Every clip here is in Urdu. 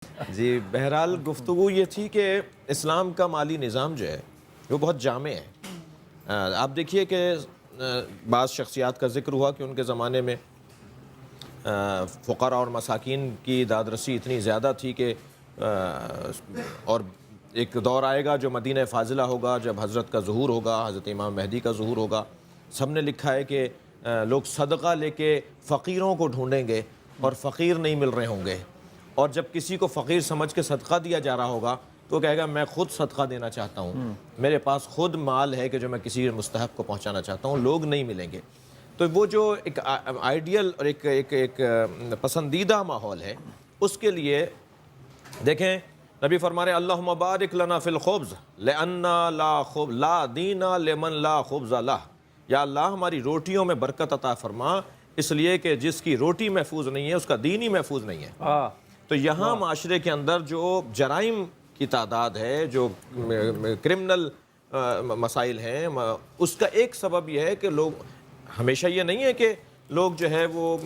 جی بہرحال گفتگو یہ تھی کہ اسلام کا مالی نظام جو ہے وہ بہت جامع ہے۔ آپ دیکھیے کہ بعض شخصیات کا ذکر ہوا کہ ان کے زمانے میں فقراء اور مساکین کی دادرسی اتنی زیادہ تھی کہ اور ایک دور آئے گا جو مدینہ فاضلہ ہوگا، جب حضرت کا ظہور ہوگا، حضرت امام مہدی کا ظہور ہوگا۔ سب نے لکھا ہے کہ لوگ صدقہ لے کے فقیروں کو ڈھونڈیں گے اور فقیر نہیں مل رہے ہوں گے، اور جب کسی کو فقیر سمجھ کے صدقہ دیا جا رہا ہوگا تو وہ کہے گا میں خود صدقہ دینا چاہتا ہوں، میرے پاس خود مال ہے کہ جو میں کسی مستحق کو پہنچانا چاہتا ہوں، لوگ نہیں ملیں گے۔ تو وہ جو ایک آئیڈیل اور ایک پسندیدہ ماحول ہے، اس کے لیے دیکھیں نبی فرما رہے ہیں اللہم بارک لنا فی الخبز لأننا لا دین لمن لا خبز لہ، یا اللہ ہماری روٹیوں میں برکت عطا فرما، اس لیے کہ جس کی روٹی محفوظ نہیں ہے اس کا دین ہی محفوظ نہیں ہے۔ تو یہاں معاشرے کے اندر جو جرائم کی تعداد ہے، جو کرمنل مسائل ہیں، اس کا ایک سبب یہ ہے کہ لوگ، ہمیشہ یہ نہیں ہے کہ لوگ جو ہے وہ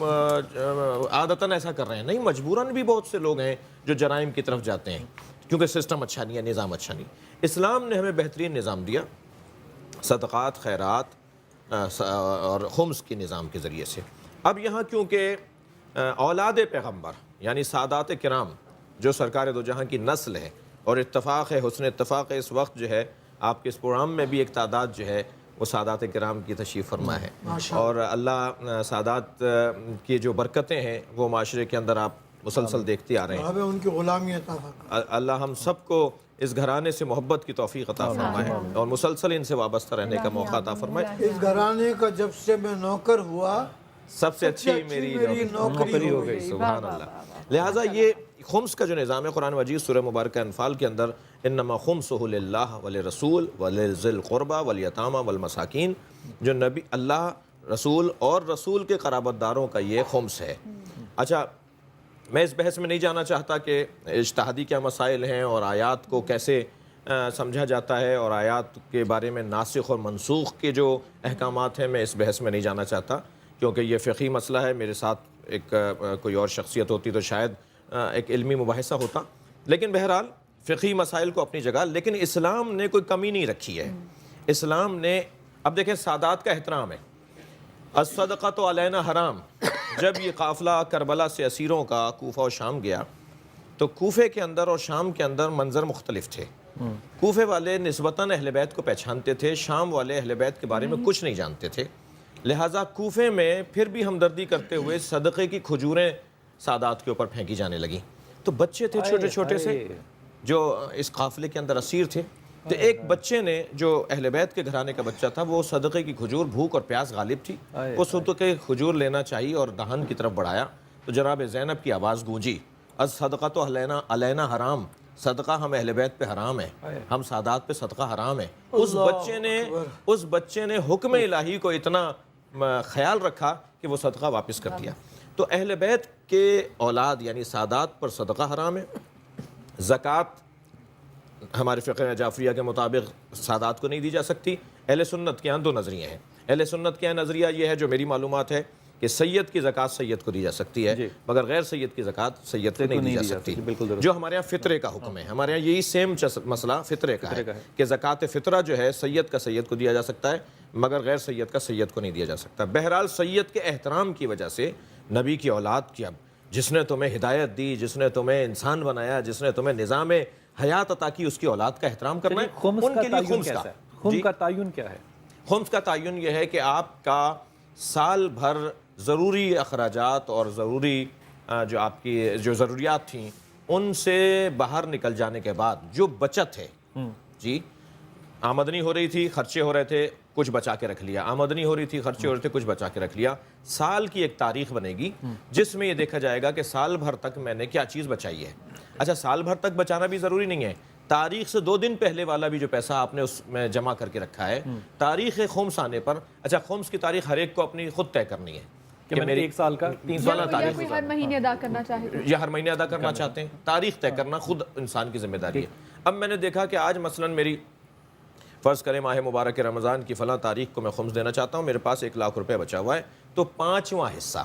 عادتاً ایسا کر رہے ہیں، نہیں، مجبوراً بھی بہت سے لوگ ہیں جو جرائم کی طرف جاتے ہیں کیونکہ سسٹم اچھا نہیں ہے، نظام اچھا نہیں۔ اسلام نے ہمیں بہترین نظام دیا، صدقات، خیرات اور خمس کے نظام کے ذریعے سے۔ اب یہاں کیونکہ اولاد پیغمبر یعنی سادات کرام جو سرکار دو جہاں کی نسل ہے، اور اتفاق ہے، حسن اتفاق ہے، اس وقت جو ہے آپ کے اس پروگرام میں بھی ایک تعداد جو ہے وہ سادات کرام کی تشریف فرما ہے، اور اللہ سادات کی جو برکتیں ہیں وہ معاشرے کے اندر آپ مسلسل دیکھتے آ رہے ہیں۔ ان کی غلامی عطا فرمائے۔ اللہ ہم سب کو اس گھرانے سے محبت کی توفیق عطا فرمائے اور مسلسل ان سے وابستہ رہنے کا موقع عطا فرمائے۔ اس گھرانے کا جب سے میں نوکر ہوا سب سے اچھی میری نوکری ہو گئی، سبحان اللہ۔ لہٰذا یہ خمس کا جو نظام ہے، قرآن مجید سورہ مبارکہ انفال کے اندر انما خمسہ للہ ولرسول ولذی القربى والیتامى والمساکین، جو نبی، اللہ، رسول اور رسول کے قرابت داروں کا یہ خمس ہے۔ اچھا، میں اس بحث میں نہیں جانا چاہتا کہ اجتہادی کیا مسائل ہیں اور آیات کو کیسے سمجھا جاتا ہے، اور آیات کے بارے میں ناسخ اور منسوخ کے جو احکامات ہیں، میں اس بحث میں نہیں جانا چاہتا کیونکہ یہ فقہی مسئلہ ہے۔ میرے ساتھ ایک کوئی اور شخصیت ہوتی تو شاید ایک علمی مباحثہ ہوتا، لیکن بہرحال فقہی مسائل کو اپنی جگہ، لیکن اسلام نے کوئی کمی نہیں رکھی ہے۔ اسلام نے، اب دیکھیں سادات کا احترام ہے، الصدقۃ علینا حرام۔ جب یہ قافلہ کربلا سے اسیروں کا کوفہ و شام گیا تو کوفے کے اندر اور شام کے اندر منظر مختلف تھے۔ کوفے والے نسبتاً اہل بیت کو پہچانتے تھے، شام والے اہل بیت کے بارے میں کچھ نہیں جانتے تھے، لہٰذا کوفے میں پھر بھی ہمدردی کرتے ہوئے صدقے کی کھجوریں سادات کے اوپر پھینکی جانے لگیں۔ تو بچے تھے چھوٹے چھوٹے سے جو اس قافلے کے اندر اسیر تھے، تو ایک بچے نے، جو اہل بیت کے گھرانے کا بچہ تھا، وہ صدقے کی کھجور، بھوک اور پیاس غالب تھی، وہ صدقے کی کھجور لینا چاہیے اور دہن کی طرف بڑھایا تو جناب زینب کی آواز گونجی، الصدقۃ علینا حرام، صدقہ ہم اہل بیت پہ حرام ہے، ہم سادات پہ صدقہ حرام ہے۔ اس بچے نے حکم الہی کو اتنا خیال رکھا کہ وہ صدقہ واپس کر دیا۔ تو اہل بیت کے اولاد یعنی سادات پر صدقہ حرام ہے۔ زکوٰۃ ہمارے فقہ جعفریہ کے مطابق سادات کو نہیں دی جا سکتی۔ اہل سنت کے یہاں دو نظریے ہیں۔ اہل سنت کے یہاں نظریہ یہ ہے، جو میری معلومات ہے، کہ سید کی زکوٰۃ سید کو دی جا سکتی ہے، مگر غیر سید کی زکوٰۃ سید کو نہیں دی جا سکتی، جو ہمارے یہاں فطرے کا حکم ہے۔ ہمارے یہاں یہی سیم مسئلہ فطرے کا ہے کہ زکوٰۃ فطرہ جو ہے سید کا سید کو دیا جا سکتا ہے، مگر غیر سید کا سید کو نہیں دیا جا سکتا۔ بہرحال سید کے احترام کی وجہ سے نبی کی اولاد کی، اب جس نے تمہیں ہدایت دی، جس نے تمہیں انسان بنایا، جس نے تمہیں نظام حیات عطا کی، اس کی اولاد کا احترام کرنا ہے۔ ان کے لیے خمس کا تعین کیا ہے؟ خمس کا تعین یہ ہے کہ آپ کا سال بھر ضروری اخراجات اور ضروری جو آپ کی جو ضروریات تھیں ان سے باہر نکل جانے کے بعد جو بچت ہے، جی، آمدنی ہو رہی تھی، خرچے ہو رہے تھے، کچھ بچا کے رکھ لیا، آمدنی ہو رہی تھی، خرچے ہو رہے تھے، کچھ بچا کے رکھ لیا۔ سال کی ایک تاریخ بنے گی جس میں یہ دیکھا جائے گا کہ سال بھر تک میں نے کیا چیز بچائی ہے۔ اچھا، سال بھر تک بچانا بھی ضروری نہیں ہے، تاریخ سے 2 دن پہلے والا بھی جو پیسہ آپ نے اس میں جمع کر کے رکھا ہے، تاریخ خمس آنے پر، اچھا خمس کی تاریخ ہر ایک کو اپنی خود طے کرنی ہے کہ میں نے 1 سال کا 3 سال تاریخ، ہر مہینے ادا کرنا چاہے یا ہر مہینے ادا کرنا چاہتے ہیں، تاریخ طے کرنا خود انسان کی ذمہ داری ہے۔ اب میں نے دیکھا کہ آج مثلاً میری فرض کریں ماہ مبارک رمضان کی فلاں تاریخ کو میں خمس دینا چاہتا ہوں، میرے پاس 1 لاکھ روپے بچا ہوا ہے، تو 5واں حصہ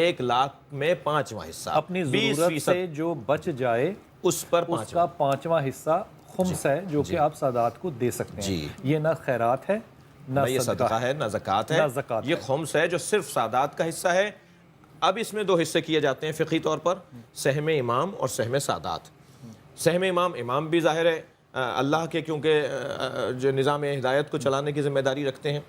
1 لاکھ میں 5واں حصہ اپنی 20% ضرورت سے جو بچ جائے اس پر اس کا 5واں حصہ خمس ہے جو کہ آپ سادات کو دے سکتے ہیں. جی. یہ نہ خیرات ہے نہ یہ صدقہ ہے نہ زکوٰۃ ہے, نہ زکوٰۃ یہ ہے. خمس ہے جو صرف سادات کا حصہ ہے. اب اس میں 2 حصے کیے جاتے ہیں فقہی طور پر, سہم امام اور سہم سادات. سہم امام بھی ظاہر ہے اللہ کے کیونکہ جو نظام ہدایت کو چلانے کی ذمہ داری رکھتے ہیں,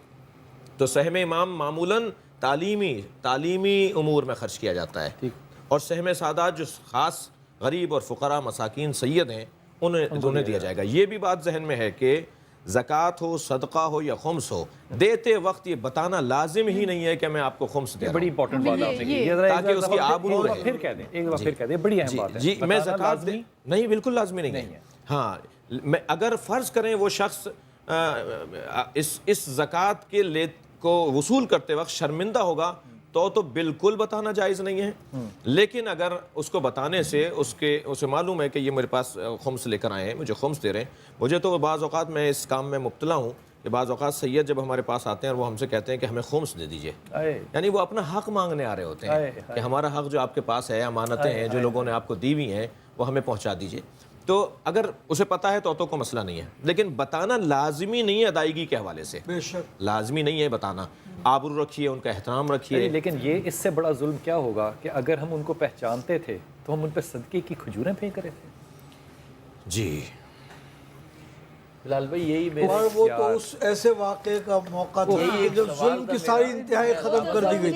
تو سہم امام معمولاً تعلیمی امور میں خرچ کیا جاتا ہے, اور سہم سادات جو خاص غریب اور فقراء مساکین سید ہیں انہیں دیا جائے گا. یہ بھی بات ذہن میں ہے کہ زکوٰۃ ہو, صدقہ ہو یا خمس ہو, دیتے وقت یہ بتانا لازم ہی نہیں ہے کہ میں آپ کو خمس دے رہا ہوں. بڑی امپورٹنٹ بات آپ نے کی, تاکہ اس کی آبرو رہے. پھر کہہ دیں, ایک بار پھر کہہ دیں, بڑی اہم بات ہے. جی میں زکوٰۃ نہیں, بالکل لازمی نہیں ہے. ہاں اگر فرض کریں وہ شخص اس زکوٰۃ کے کو وصول کرتے وقت شرمندہ ہوگا تو بالکل بتانا جائز نہیں ہے. لیکن اگر اس کو بتانے سے اسے معلوم ہے کہ یہ میرے پاس خمس لے کر آئے ہیں, مجھے خمس دے رہے ہیں. مجھے تو بعض اوقات میں اس کام میں مبتلا ہوں کہ بعض اوقات سید جب ہمارے پاس آتے ہیں اور وہ ہم سے کہتے ہیں کہ ہمیں خمس دے دیجئے, یعنی وہ اپنا حق مانگنے آ رہے ہوتے ہیں کہ ہمارا حق جو آپ کے پاس ہے, امانتیں ہیں جو لوگوں نے آپ کو دی ہوئی ہیں, وہ ہمیں پہنچا دیجئے. تو اگر اسے پتہ ہے تو کوئی مسئلہ نہیں ہے, لیکن بتانا لازمی نہیں ہے ادائیگی کے حوالے سے. بے شک لازمی نہیں ہے بتانا, آبرو رکھیے, ان کا احترام رکھیے. لیکن یہ اس سے بڑا ظلم کیا ہوگا کہ اگر ہم ان کو پہچانتے تھے تو ہم ان پہ صدقے کی کھجوریں پھینک رہے تھے. جی بلال بھائی یہی میرے اور وہ تو اس ایسے واقعے کا موقع تھا جب ظلم کی ساری انتہائی ختم کر دی گئی.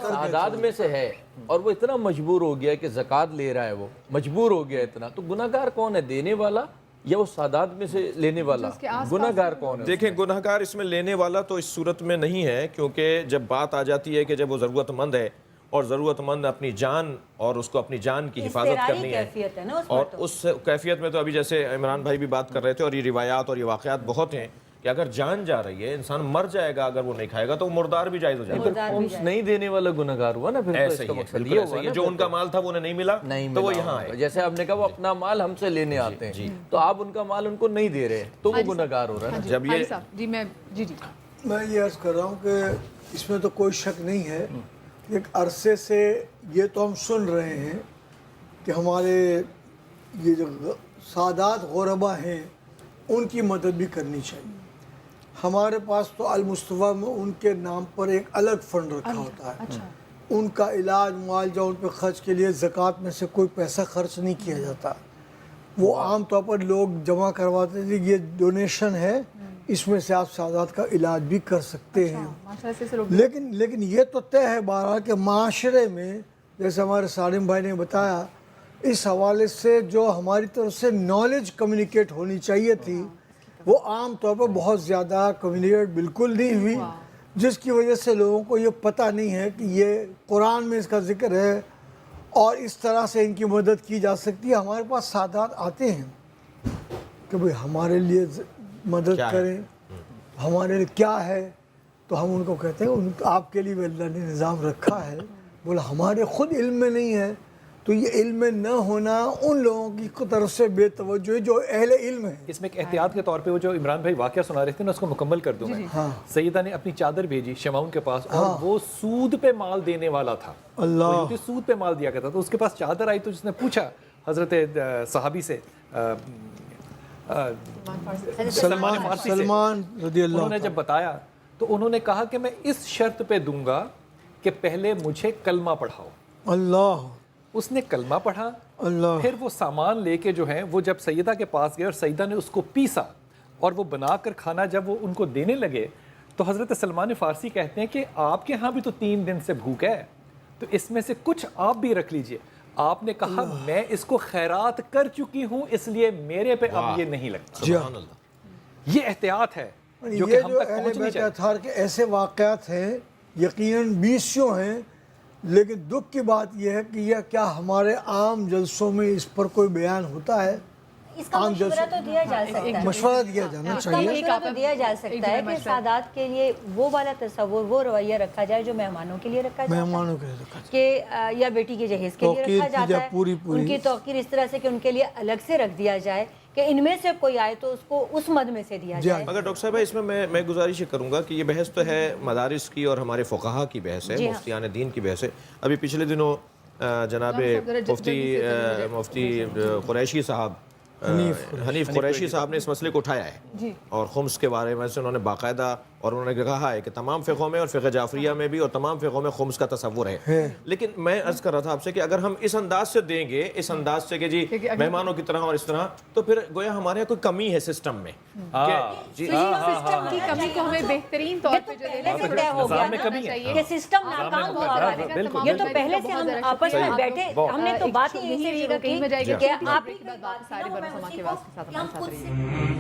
تعداد میں سے ہے اور وہ اتنا مجبور ہو گیا کہ زکوٰۃ لے رہا ہے, وہ مجبور ہو گیا اتنا, تو گناہگار کون ہے, دینے والا یا وہ سادات میں سے لینے والا؟ گناہگار کون ہے؟ دیکھیں گناہگار اس میں لینے والا تو اس صورت میں نہیں ہے, کیونکہ جب بات آ جاتی ہے کہ جب وہ ضرورت مند ہے اور ضرورت مند اپنی جان اور اس کو اپنی جان کی حفاظت کرنی ہے, اور اس کیفیت میں تو ابھی جیسے عمران بھائی بھی بات کر رہے تھے, اور یہ روایات اور یہ واقعات بہت ہیں کہ اگر جان جا رہی ہے, انسان مر جائے گا اگر وہ نہیں کھائے گا تو وہ مردار بھی جائز ہو جائے گا. خمس نہیں دینے والا گناہگار ہوا نا, پھر تو اس کا مقصد یہ ہوا نا, جو ان کا مال تھا وہ انہیں نہیں ملا تو وہ یہاں آئے. جیسے آپ نے کہا وہ اپنا مال ہم سے لینے آتے ہیں, تو آپ ان کا مال ان کو نہیں دے رہے تو وہ گناہگار ہو رہا ہے. جب یہ میں یہ عرض کر رہا ہوں کہ اس میں تو کوئی شک نہیں ہے, ایک عرصے سے یہ تو ہم سن رہے ہیں کہ ہمارے یہ جو سادات غربا ہیں ان کی مدد بھی کرنی چاہیے. ہمارے پاس تو المصطفیٰ میں ان کے نام پر ایک الگ فنڈ رکھا ہوتا ہے, ان کا علاج معالجہ ان پہ خرچ کے لیے زکوٰۃ میں سے کوئی پیسہ خرچ نہیں کیا جاتا. وہ عام طور پر لوگ جمع کرواتے تھے, یہ ڈونیشن ہے, اس میں سے آپ سادات کا علاج بھی کر سکتے ہیں. لیکن یہ تو طے ہے بہرحال کہ معاشرے میں جیسے ہمارے سالم بھائی نے بتایا, اس حوالے سے جو ہماری طرف سے نالج کمیونیکیٹ ہونی چاہیے تھی وہ عام طور پر بہت زیادہ کمیونیکیٹ بالکل نہیں ہوئی, جس کی وجہ سے لوگوں کو یہ پتہ نہیں ہے کہ یہ قرآن میں اس کا ذکر ہے اور اس طرح سے ان کی مدد کی جا سکتی ہے. ہمارے پاس سادات آتے ہیں کہ بھئی ہمارے لیے مدد کریں, ہمارے لیے کیا ہے, تو ہم ان کو کہتے ہیں آپ کے لیے بھی اللہ نے نظام رکھا ہے. بولا ہمارے خود علم میں نہیں ہے, تو یہ علم میں نہ ہونا ان لوگوں کی طرف سے بے توجہ ہے جو اہل علم ہے. اس میں ایک احتیاط کے طور پہ وہ جو عمران بھائی واقعہ سنا رہے تھے نا, اس کو مکمل کر دوں میں. سیدہ نے اپنی چادر بھیجی شمعون کے پاس, اور وہ سود پہ مال دینے والا تھا. اللہ سود پہ مال دیا کرتا, تو اس کے پاس چادر آئی تو جس نے پوچھا حضرت صحابی سے, سلمان رضی اللہ, انہوں نے جب بتایا تو انہوں نے کہا کہ میں اس شرط پہ دوں گا کہ پہلے مجھے کلمہ پڑھاؤ. اللہ, اس نے کلمہ پڑھا, اللہ, پھر وہ سامان لے کے جو ہے وہ جب سیدہ کے پاس گئے اور سیدہ نے اس کو پیسا اور وہ بنا کر کھانا جب وہ ان کو دینے لگے, تو حضرت سلمان فارسی کہتے ہیں کہ آپ کے ہاں بھی تو 3 دن سے بھوک ہے, تو اس میں سے کچھ آپ بھی رکھ لیجئے. آپ نے کہا میں اس کو خیرات کر چکی ہوں, اس لیے میرے پہ اب یہ نہیں لگتا. سبحان اللہ. یہ احتیاط ہے جو کہ یہ ہم جو تک پہنچنی اہل چاہیے. بیت اطہار کے ایسے واقعات ہیں یقیناً 20 ہیں, لیکن دکھ کی بات یہ ہے کہ یہ کیا ہمارے عام جلسوں میں اس پر کوئی بیان ہوتا ہے؟ اس کا مشورہ تو دیا جا سکتا ہے، مشورہ دیا جانا اس کا چاہیے. مشورہ تو دیا جا سکتا ہے کہ سادات کے لیے وہ والا تصور، وہ رویہ رکھا جائے جو مہمانوں کے لیے رکھا جاتا ہے، مہمانوں کے لیے رکھا جائے. کہ یا بیٹی کے جہیز کے لیے توقیر رکھا کی جاتا جائے ہے، پوری ان کی توقیر اس طرح سے کہ ان کے لیے الگ سے رکھ دیا جائے کہ ان میں سے کوئی آئے تو اس کو اس مد میں سے دیا جائے. مگر ڈاکٹر صاحب اس میں میں گزارش کروں گا کہ یہ بحث تو ہے مدارس کی اور ہمارے فقہا کی بحث ہے، مفتیان دین کی بحث ہے. ابھی پچھلے دنوں جناب مفتی قریشی صاحب حنیف قریشی صاحب نے اس مسئلے کو اٹھایا ہے اور خمس کے بارے میں سے انہوں نے باقاعدہ اور انہوں نے کہا ہے کہ تمام فقہوں میں اور فقہ جعفریہ میں بھی اور تمام فقہوں میں خمس کا تصور ہے. لیکن میں عرض کر رہا تھا آپ سے کہ اگر ہم اس انداز سے دیں گے، اس انداز سے کہ جی مہمانوں کی طرح اور اس طرح، تو پھر گویا ہمارے یہاں کوئی کمی ہے سسٹم میں. سسٹم کی کمی کو ہمیں بہترین طور پہ جو پہلے سے طے ہو گیا کہ سسٹم ناکام ہوا ہے. یہ تو پہلے سے ہم آپس میں بیٹھے، ہم نے تو بات ہی یہی شروع کی کہ آپ سارے برسما کے واسطے ساتھ ہمارے ساتھ رہیے.